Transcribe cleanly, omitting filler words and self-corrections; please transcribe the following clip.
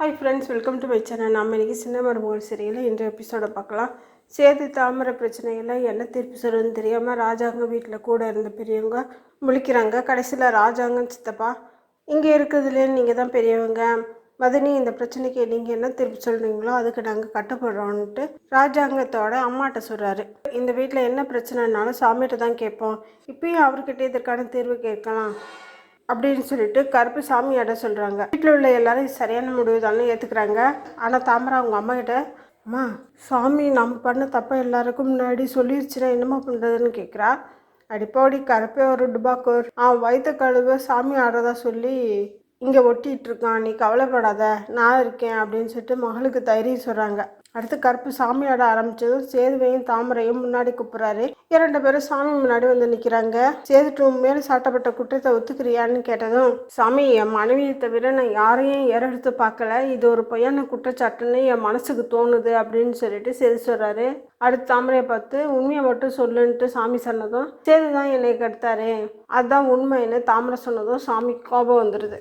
Hi friends, welcome to my channel. நம்ம இன்றைக்கி சின்ன மருமகள் சீரியலில் இன்றைய எபிசோடை பார்க்கலாம். சேது தாமரை பிரச்சனையில் என்ன தீர்ப்பு சொல்லுன்னு தெரியாமல் ராஜாங்க வீட்டில் கூட இருந்த பெரியவங்க முழிக்கிறாங்க. கடைசியில் ராஜாங்கம் சித்தப்பா இங்கே இருக்கிறதுலே நீங்கள் தான் பெரியவங்க, மதனி இந்த பிரச்சனைக்கு நீங்கள் என்ன தீர்ப்பு சொல்கிறீங்களோ அதுக்கு நாங்கள் கட்டுப்படுறோன்ட்டு ராஜாங்கத்தோட அம்மாட்ட சொல்கிறாரு. இந்த வீட்டில் என்ன பிரச்சனைனாலும் சாமிகிட்ட தான் கேட்போம், இப்பயும் அவர்கிட்ட இதற்கான தீர்வு கேட்கலாம் அப்படின்னு சொல்லிட்டு கருப்பு சாமியாட சொல்கிறாங்க. வீட்டில் உள்ள எல்லாரும் சரியான முடிவு தானே ஏற்றுக்கிறாங்க. ஆனால் தாமரை அவங்க அம்மா கிட்ட, அம்மா சாமி நம்ம பண்ண தப்பை எல்லாருக்கும் முன்னாடி சொல்லிடுச்சுன்னா என்னம்மா பண்ணுறதுன்னு கேட்குறா. அடிப்போடி கருப்பே ஒரு டுபாக்கூர், அவன் வயிற்று கழுவ சாமி ஆடுறதா சொல்லி இங்கே ஒட்டிகிட்டு இருக்கான், நீ கவலைப்படாத நான் இருக்கேன் அப்படின்னு சொல்லிட்டு மகளுக்கு தைரியம் சொல்கிறாங்க. அடுத்து கருப்பு சாமி ஆட ஆரம்பிச்சதும் சேதுவையும் தாமரையும் முன்னாடி கூப்பிட்றாரு. 2 பேரும் சாமி முன்னாடி வந்து நிற்கிறாங்க. சேதுட்டு மேலே சாட்டப்பட்ட குற்றத்தை ஒத்துக்கிறியான்னு கேட்டதும், சாமி என் மனைவியை தவிர நான் யாரையும் ஏறெடுத்து பார்க்கல, இது ஒரு பொய்யான குற்றச்சாட்டுன்னு என் மனசுக்கு தோணுது அப்படின்னு சொல்லிட்டு சேது சொல்கிறாரு. அடுத்து தாமரையை பார்த்து உண்மையை மட்டும் சொல்லுன்ட்டு சாமி சொன்னதும், சேது தான் என்னை கெடுத்தாரு அதுதான் உண்மைன்னு தாமரை சொன்னதும் சாமி கோபம் வந்துடுது.